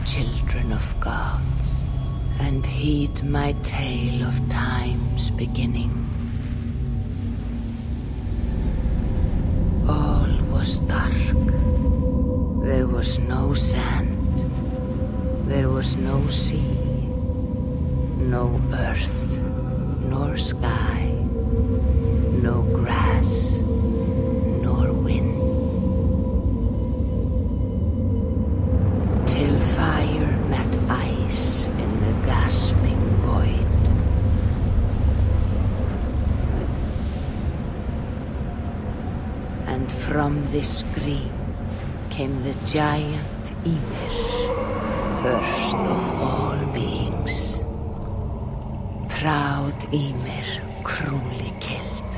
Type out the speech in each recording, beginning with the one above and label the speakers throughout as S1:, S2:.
S1: children of gods, and heed my tale of time's beginning. All was dark. There was no sand. There was no sea. No earth, nor sky. No grass, nor wind. Till fire met ice in the gasping void. And from this scream came the giant Ymir, first of all beings. Proud Ymir, cruelly killed,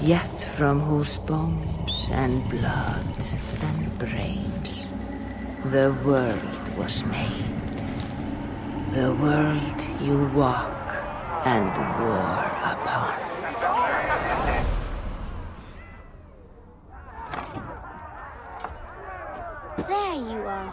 S1: yet from whose bones and blood and brains the world was made. The world you walk and war upon.
S2: There you are.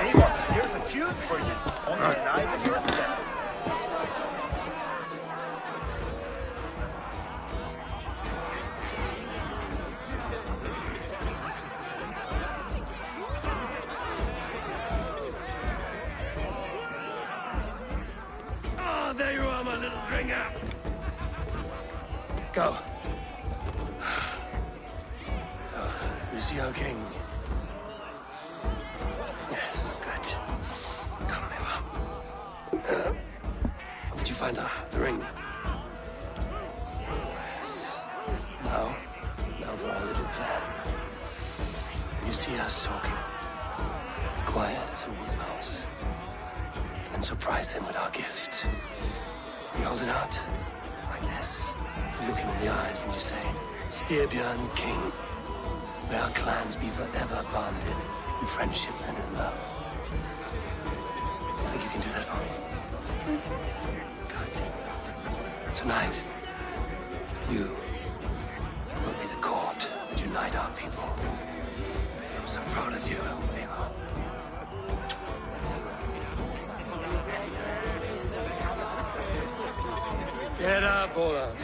S3: Eivor, here's a tune for you. Only a knife in your step.
S4: Oh, there you are, my little drinker.
S3: Go. So, Monsieur King. Yes, good. Come, Eivor. Did you find the ring? Yes. Now for our little plan. You see us talking. Be quiet as a wood mouse. And then surprise him with our gift. You hold it out, like this. You look him in the eyes and you say, Styrbjörn King. May our clans be forever bonded in friendship and in love. I think you can do that for me. Good. Tonight, you will be the cord that unite our people. I'm so proud of you, Eivor.
S4: Get up, Olaf.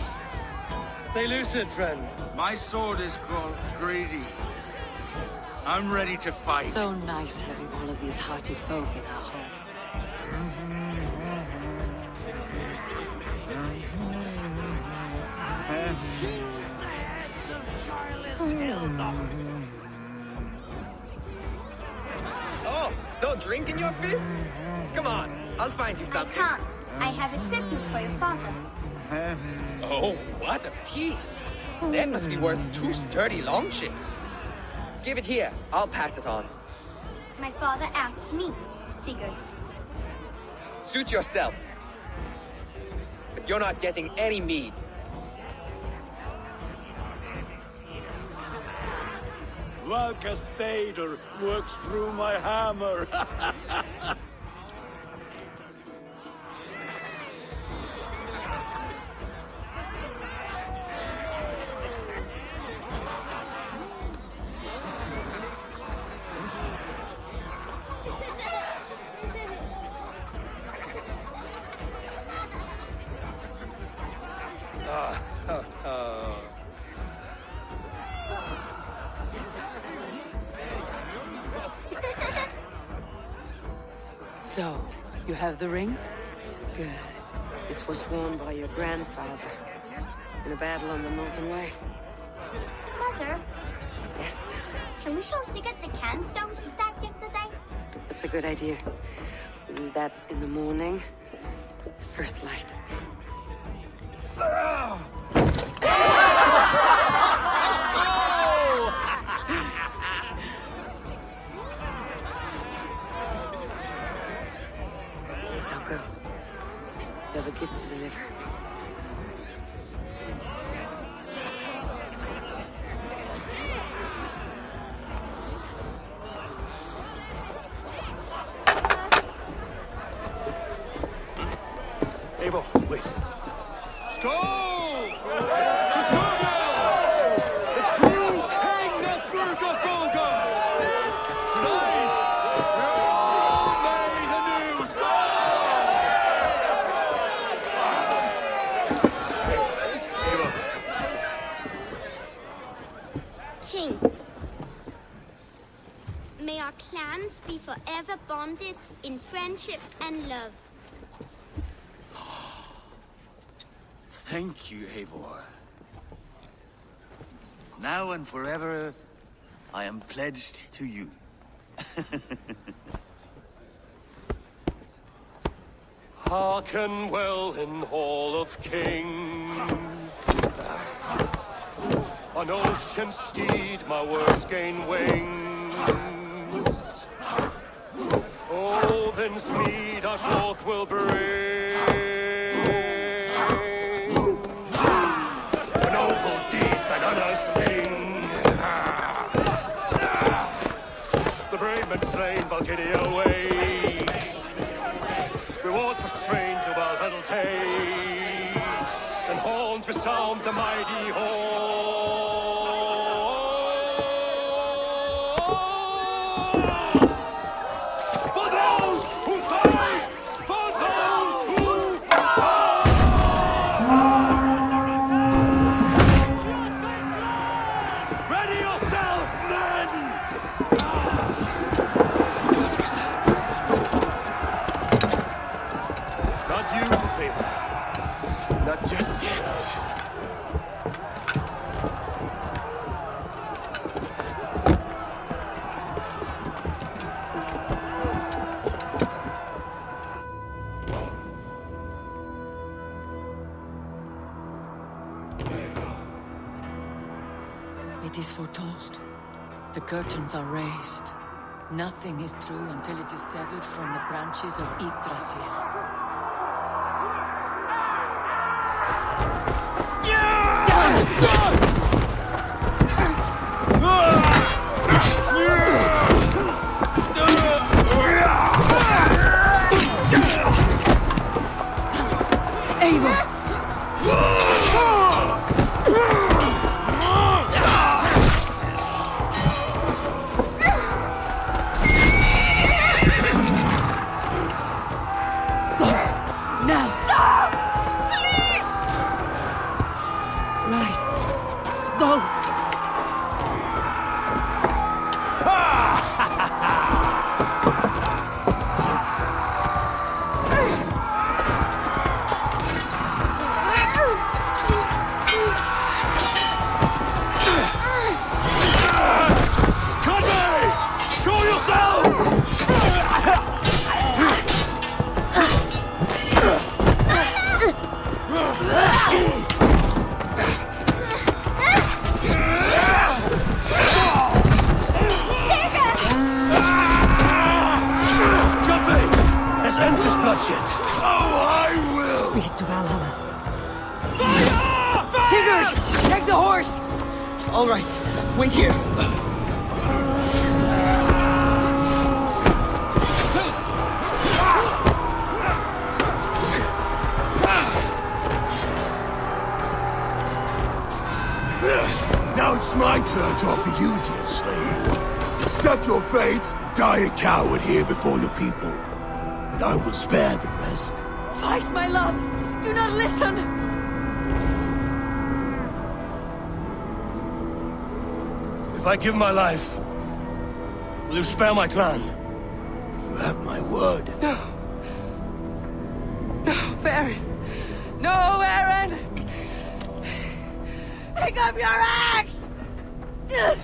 S4: Stay lucid, friend.
S5: My sword is called Greedy. I'm ready to fight.
S1: So nice having all of these hearty folk in our home.
S6: Oh, no drink in your fist? Come on, I'll find you
S2: I
S6: something.
S2: can't. I have accepted for your father.
S6: Oh, what a piece. That must be worth 2 sturdy longships. Give it here, I'll pass it on.
S2: My father asked me, Sigurd.
S6: Suit yourself. But you're not getting any mead.
S5: Valka Seder works through my hammer.
S1: So, you have the ring? Good. This was worn by your grandfather in a battle on the Northern Way.
S2: Mother,
S1: Yes,
S2: can we show Sigurd the can stones he stacked yesterday?
S1: that's a good idea. We'll do that in the morning. First light.
S2: clans be forever bonded in friendship and love.
S5: Thank you, Eivor. Now and forever, I am pledged to you.
S4: Hearken well in Hall of Kings. On ocean steed my words gain wings. Odin's mead I forth will bring. For noble deeds that others sing. The brave men slain Valkyria waits. Rewards for strain to Valhalla takes. And horns resound the mighty horn. For those who fight! For those who fight! Ready yourself, men! Not you, baby. Not just yet.
S1: It is foretold. The curtains are raised. Nothing is true until it is severed from the branches of Yggdrasil. Eivor! Now stop! Please! Right. Go!
S4: Conway! Show yourself! Conway! Let's end this bloodshed.
S5: Oh, I will!
S1: Speed to Valhalla. Sigurd! Take the horse!
S6: All right, wait here.
S5: Now it's my turn to offer you, dear slave. Accept your fate and die a coward here before your people. And I will spare the rest.
S1: Fight, my love! Do not listen!
S4: If I give my life, will you spare my clan?
S5: You have my word.
S1: No. No, Farron! No, Aaron! Pick up your axe!
S4: Kill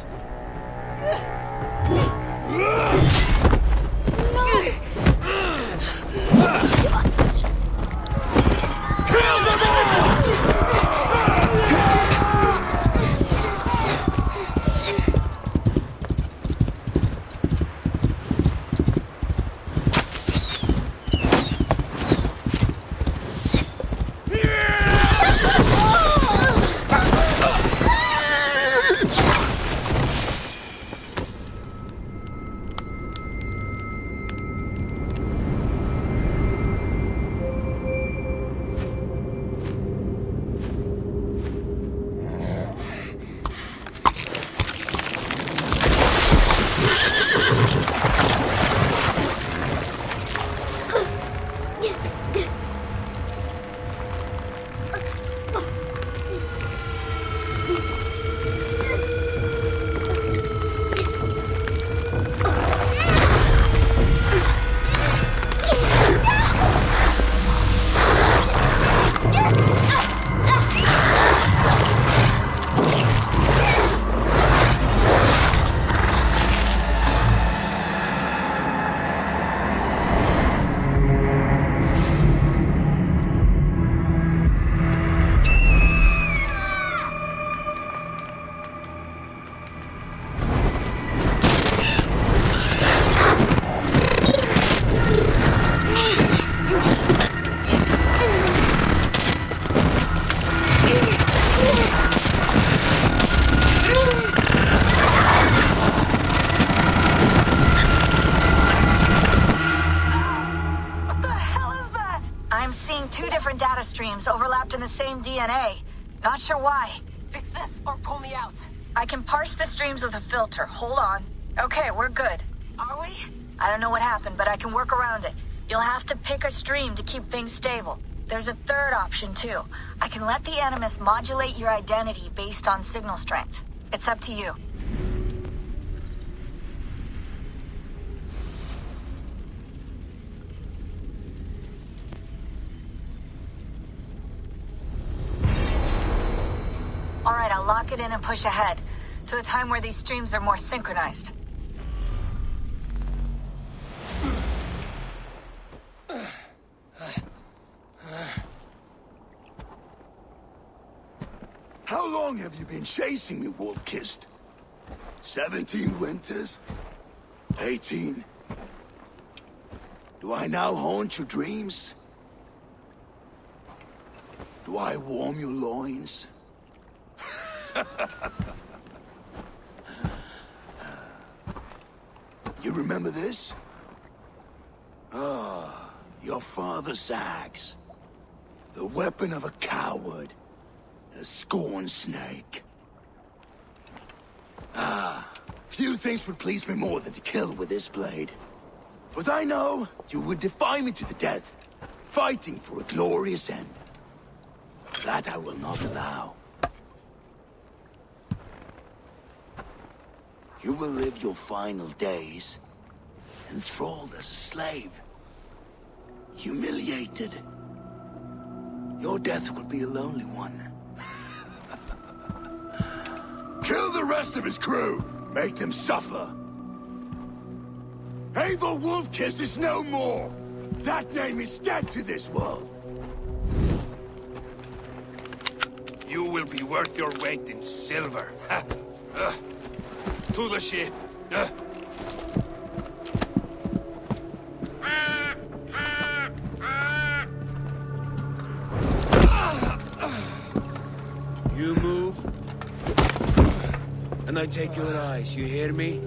S4: them all!
S7: the same DNA. Not sure why.
S1: Fix this or pull me out.
S7: I can parse the streams with a filter. Hold on. Okay, we're good. Are we? I don't know what happened, but I can work around it. You'll have to pick a stream to keep things stable. There's a third option, too. I can let the Animus modulate your identity based on signal strength. It's up to you. All right, I'll lock it in and push ahead to a time where these streams are more synchronized.
S5: How long have you been chasing me, Wolf-Kissed? 17 winters? 18? Do I now haunt your dreams? Do I warm your loins? You remember this? Ah, your father's axe. The weapon of a coward. A scorn snake. Ah, few things would please me more than to kill with this blade. But I know you would defy me to the death, fighting for a glorious end. That I will not allow. You will live your final days enthralled as a slave. Humiliated. Your death will be a lonely one. Kill the rest of his crew! Make them suffer! Eivor Wolf-Kissed is no more! That name is dead to this world!
S4: You will be worth your weight in silver. To the ship.
S8: You move, and I take your eyes, you hear me?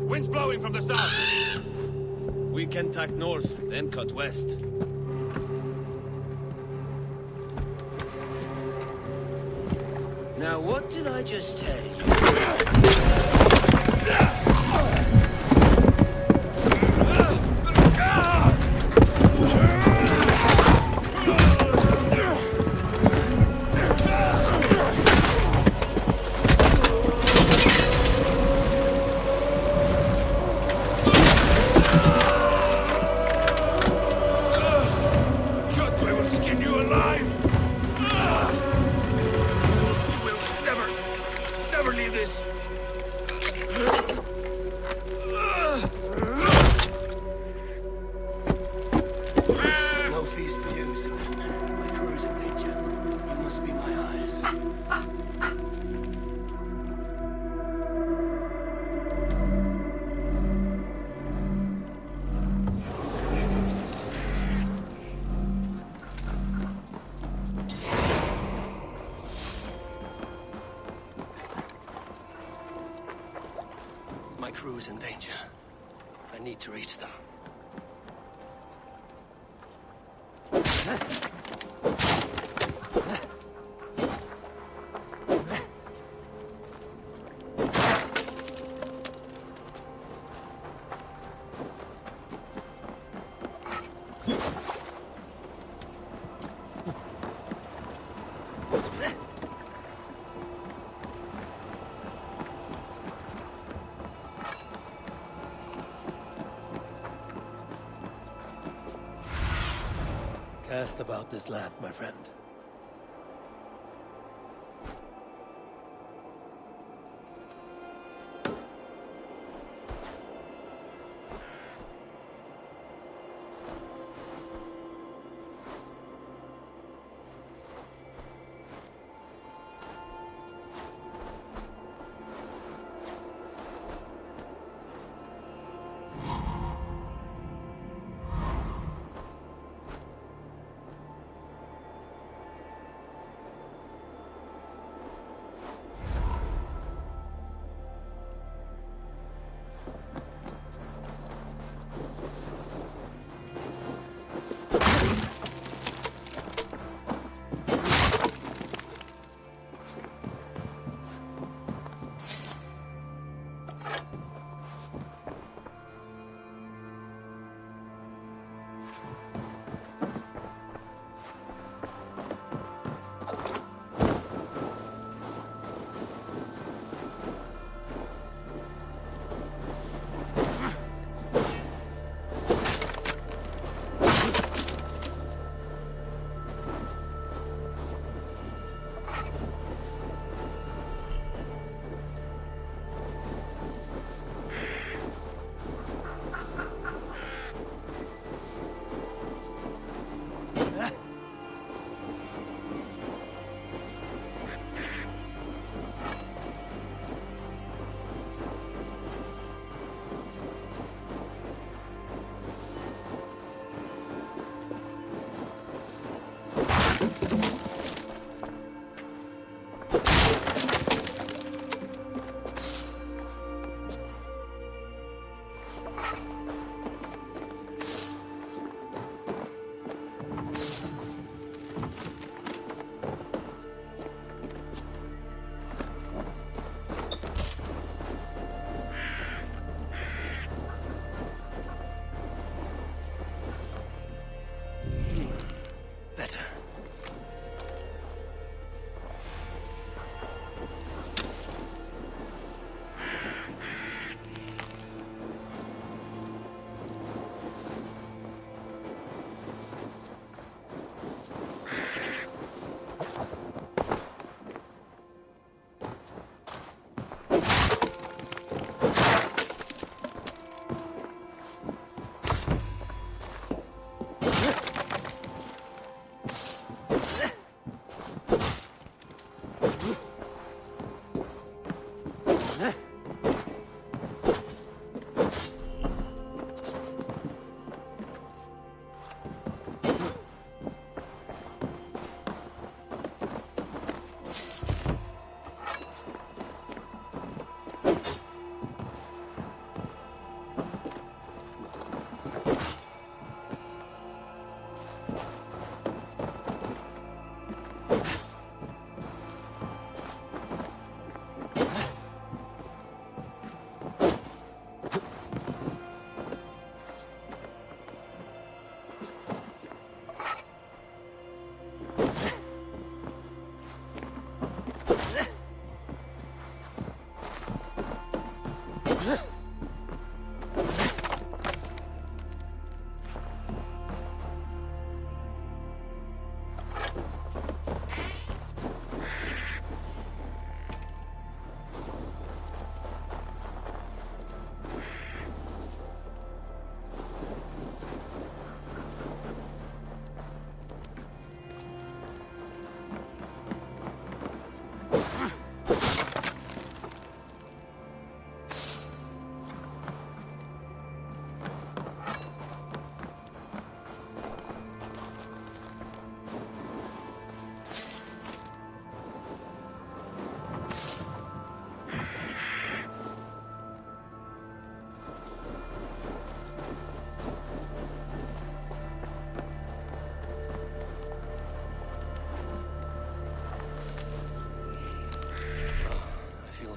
S4: Wind's blowing from the south.
S8: We can tack north, then cut west. Now, what did I just tell you?
S3: My crew is in danger. I need to reach them. Cast about this land, my friend. better.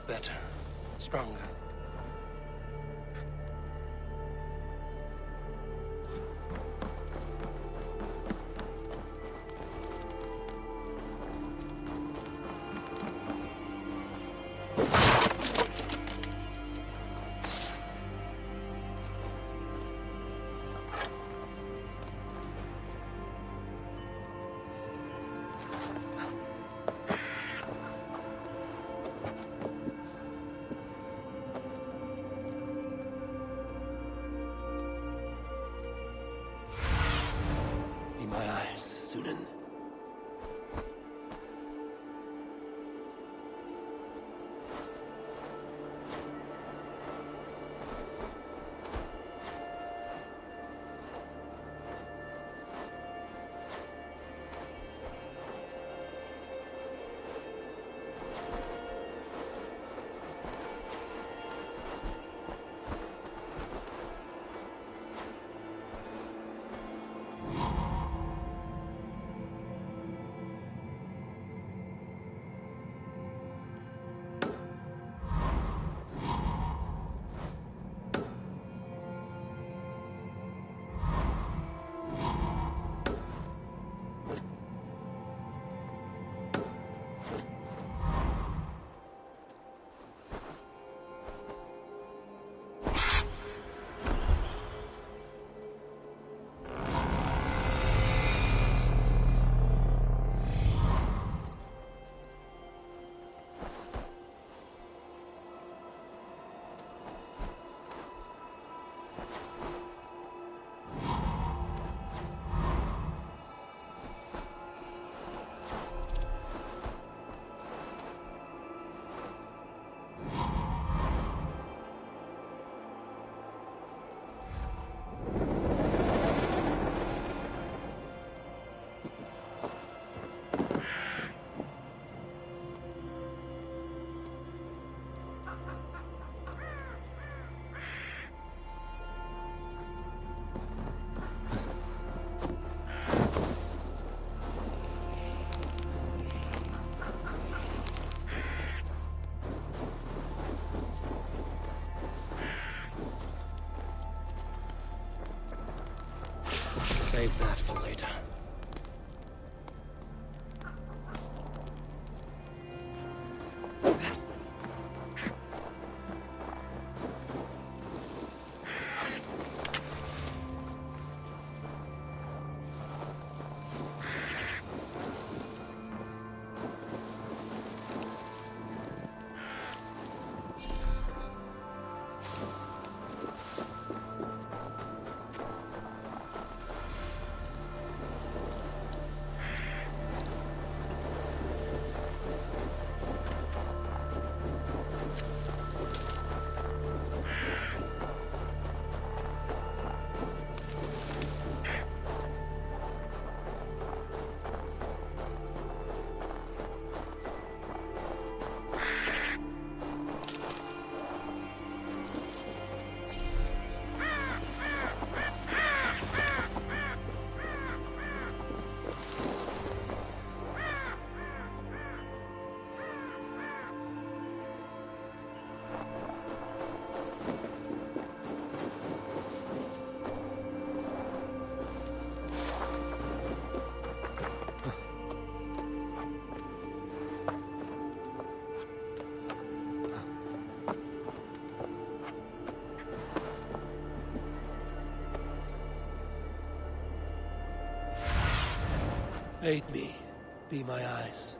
S3: Better. Stronger. Sunan. Save that for later. Aid me. Be my eyes.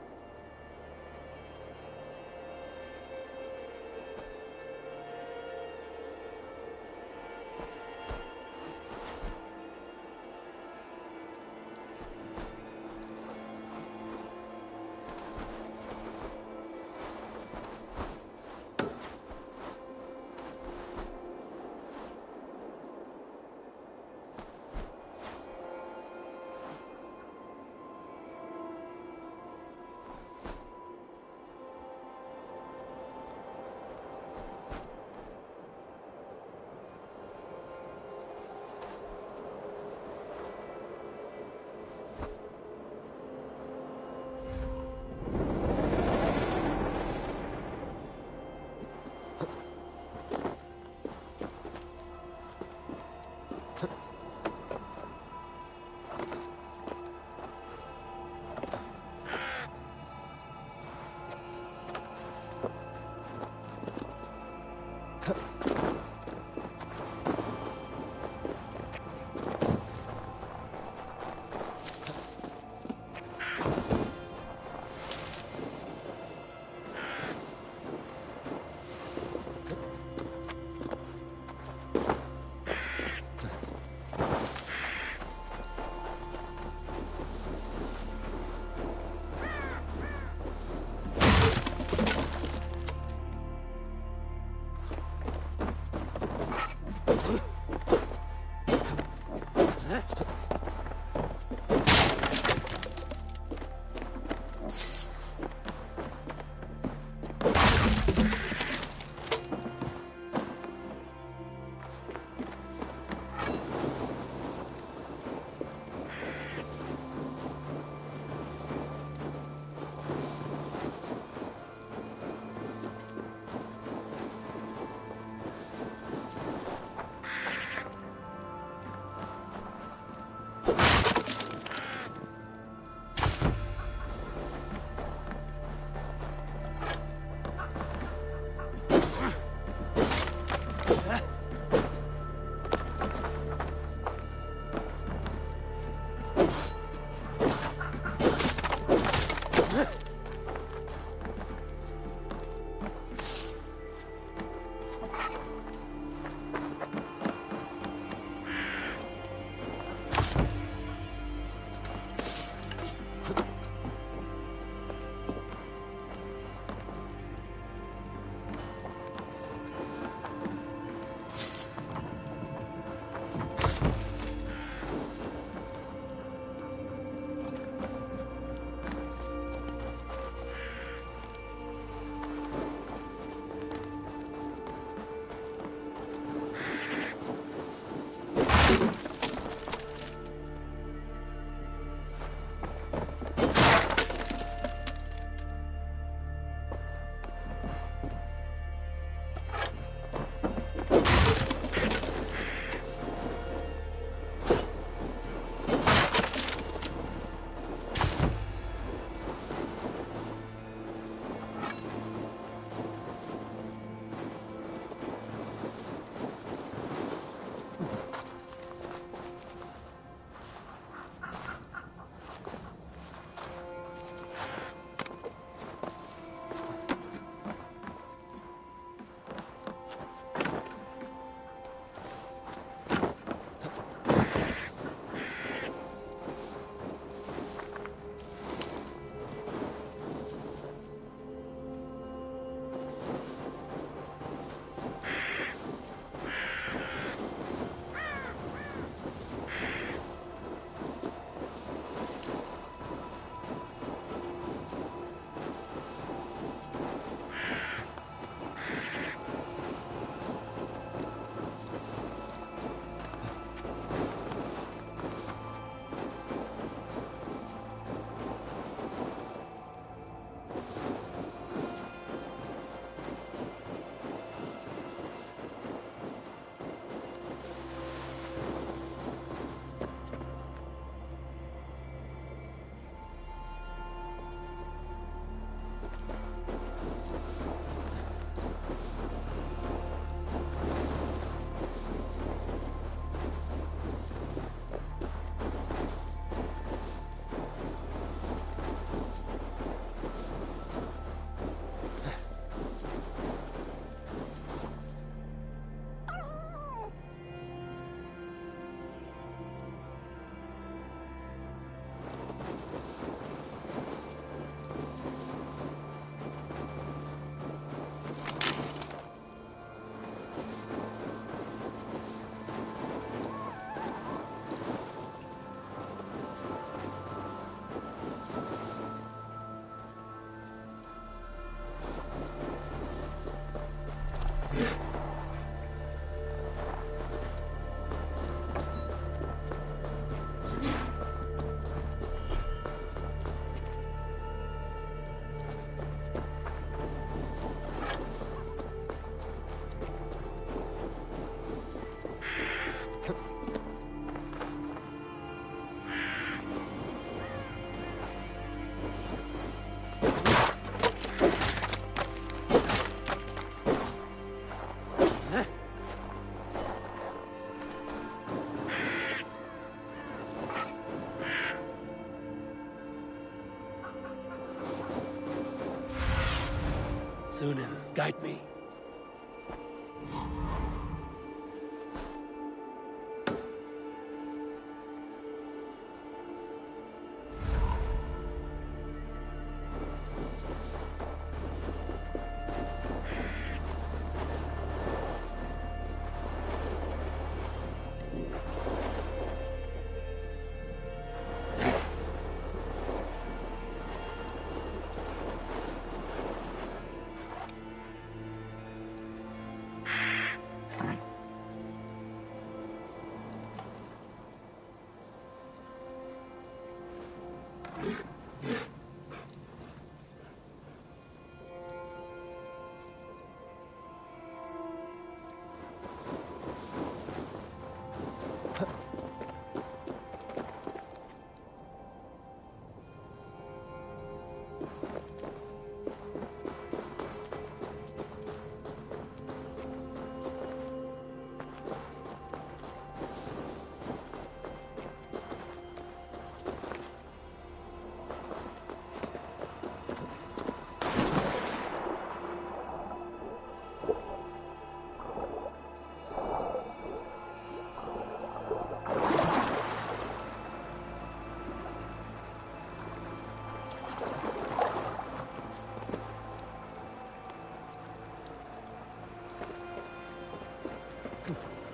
S3: Sunan, guide me.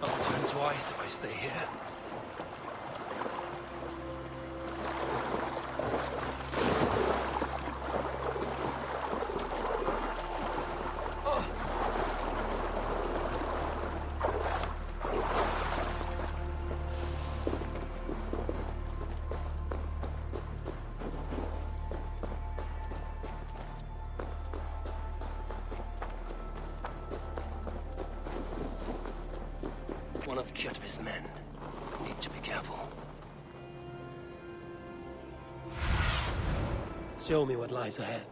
S3: I'll turn twice if I stay here. One of Kjotve's men. Need to be careful. Show me what lies ahead.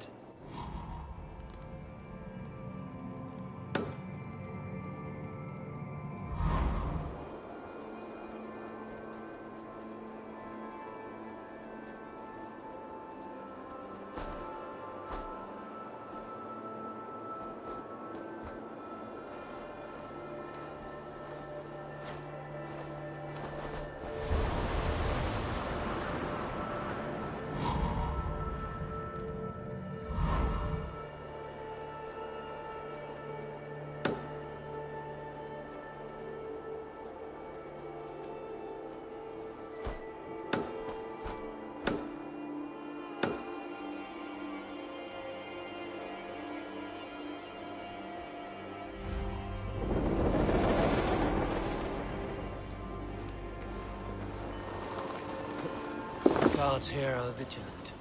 S3: Guards here are vigilant.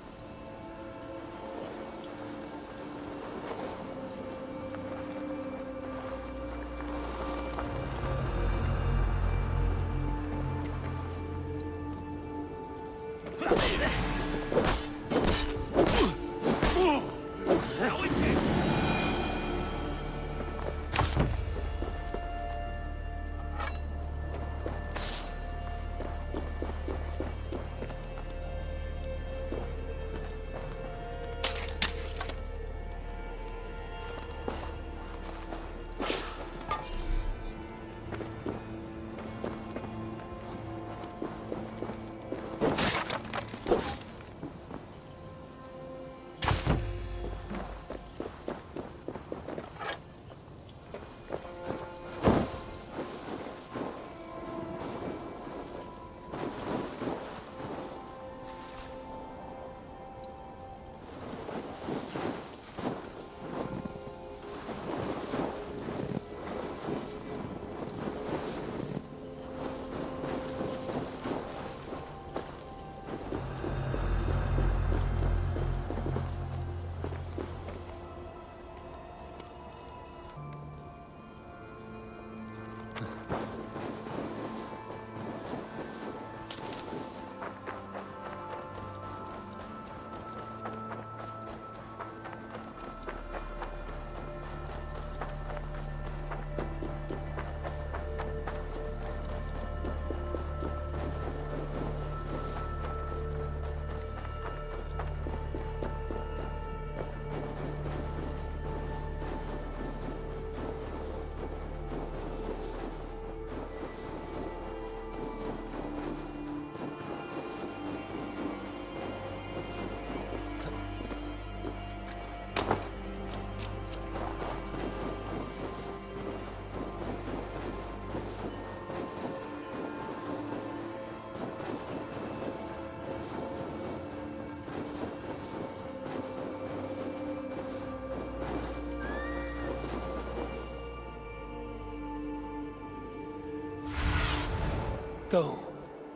S3: Go,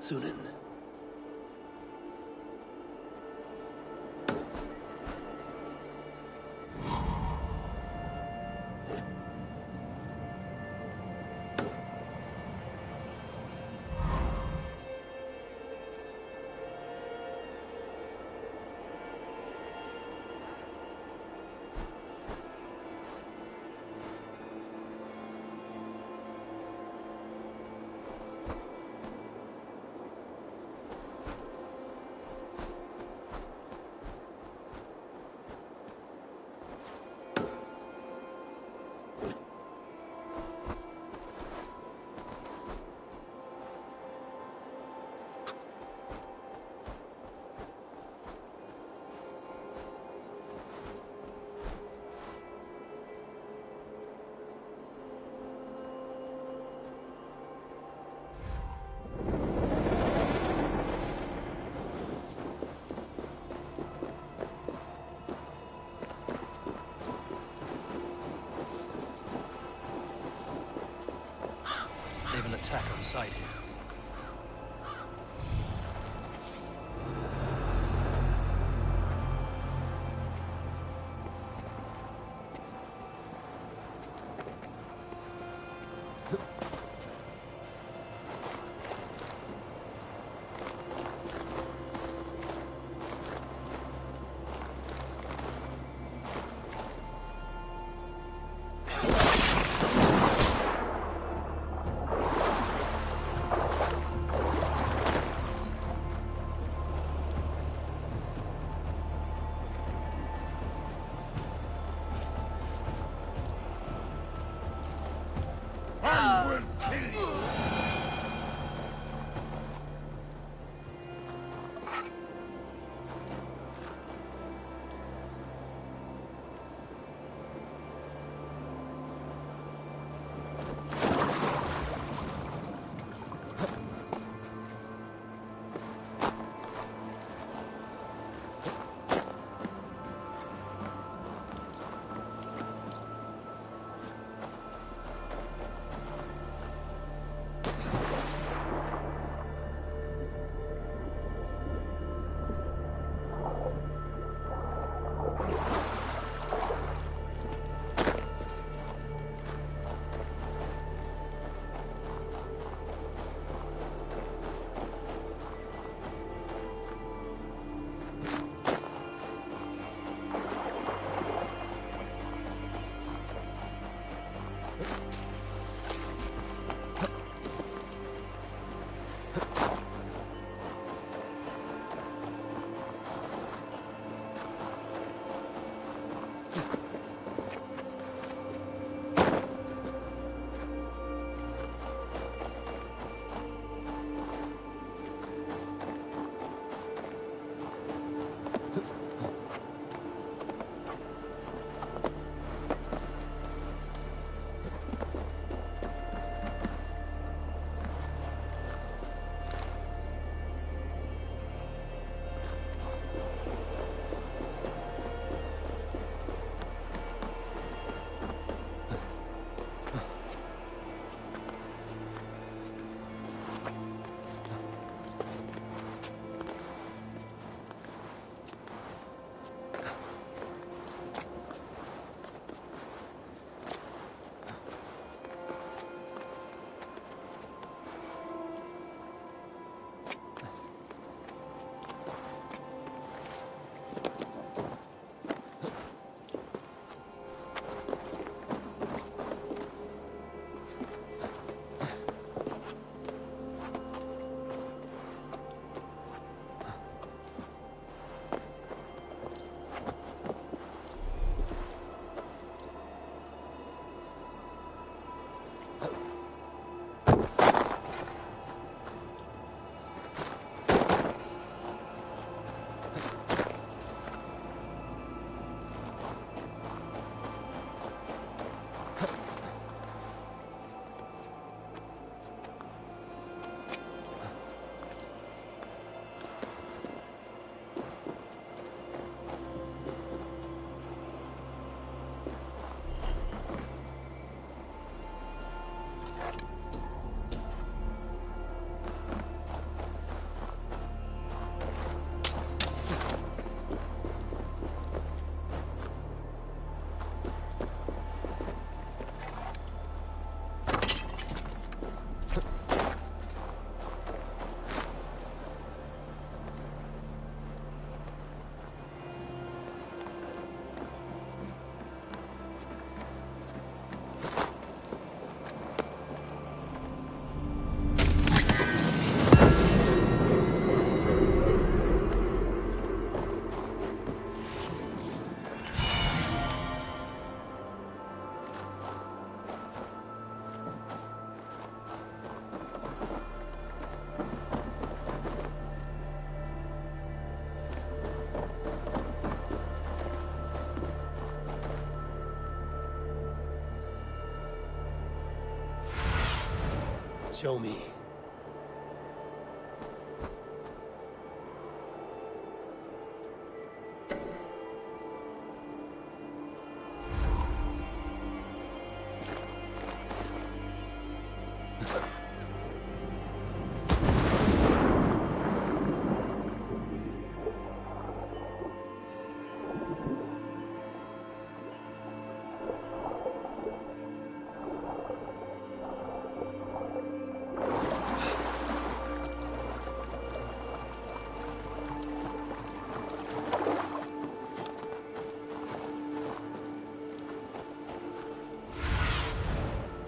S3: Sunan.
S9: They've an attack on sight here.
S3: Show me.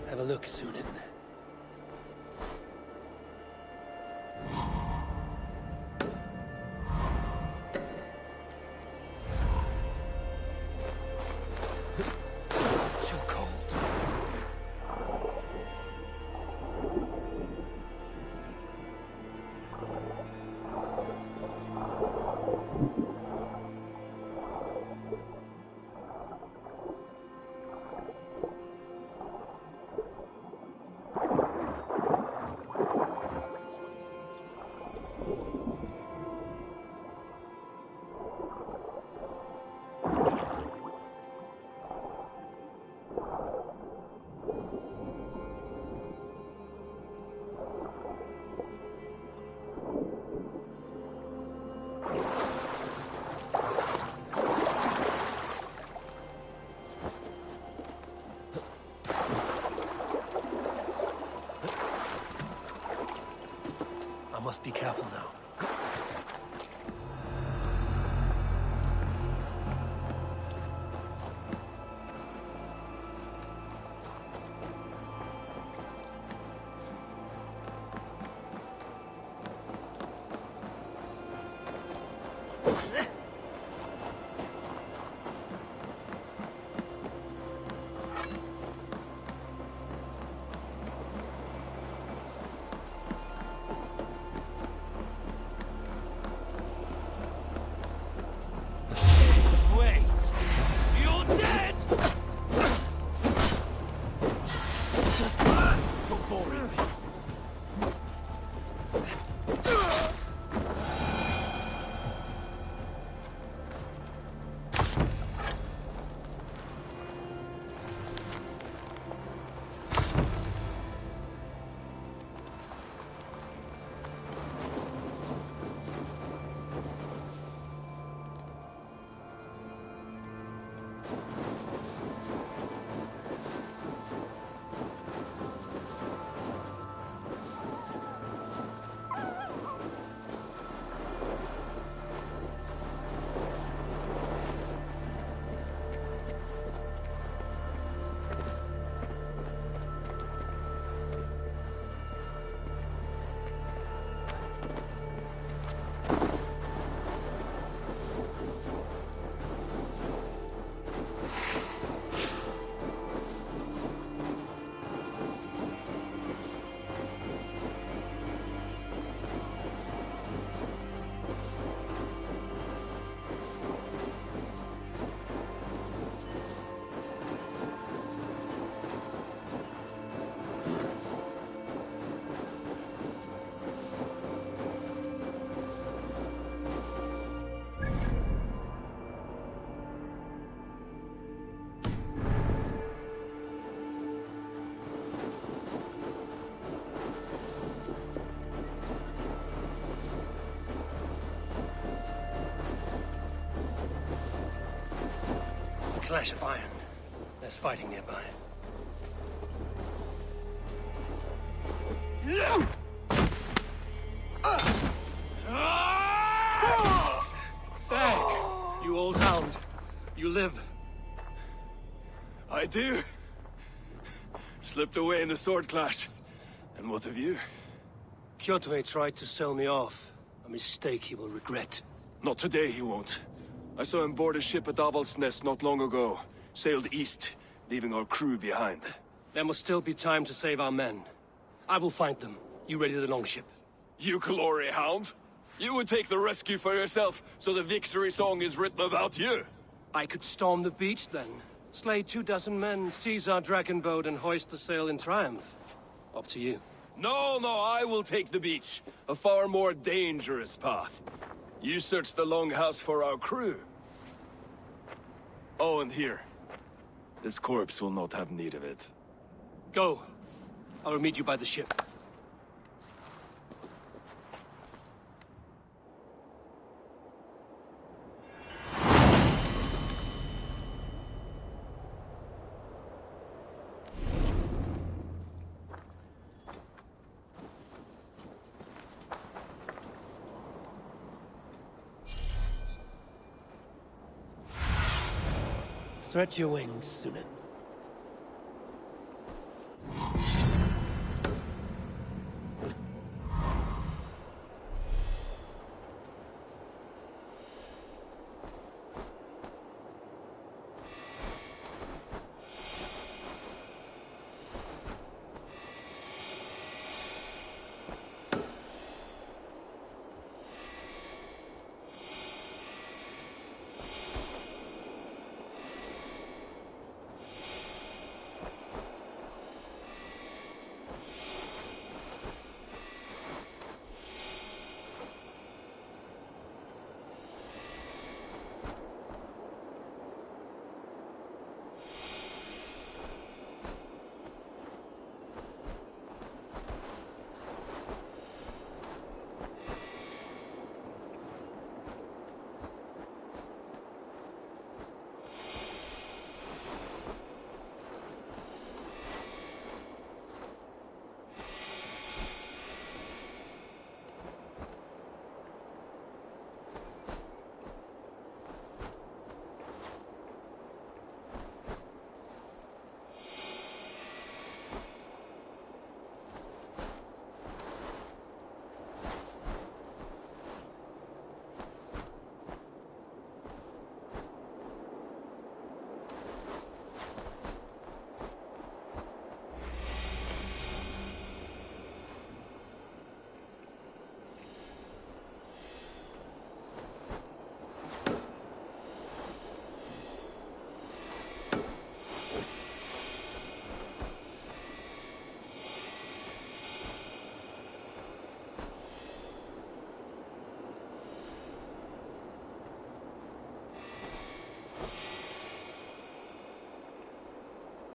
S3: Have a look, Sunan. Too cold. I must be careful now. Clash of iron. There's fighting nearby. Back, you old hound. You live.
S4: I do. Slipped away in the sword clash. And what of you?
S3: Kjotve tried to sell me off. A mistake he will regret.
S4: Not today, he won't. I saw him board a ship at Avaldsnes not long ago. Sailed east, leaving our crew behind.
S3: There must still be time to save our men. I will find them. You ready the longship?
S4: You glory hound? You would take the rescue for yourself, so the victory song is written about you.
S3: I could storm the beach then. Slay 24 men, seize our dragon boat and hoist the sail in triumph. Up to you.
S9: No, I will take the beach. A far more dangerous path. You search the longhouse for our crew. Oh, and here. This corpse will not have need of it.
S4: Go. I will meet you by the ship.
S3: Stretch your wings, Sunan.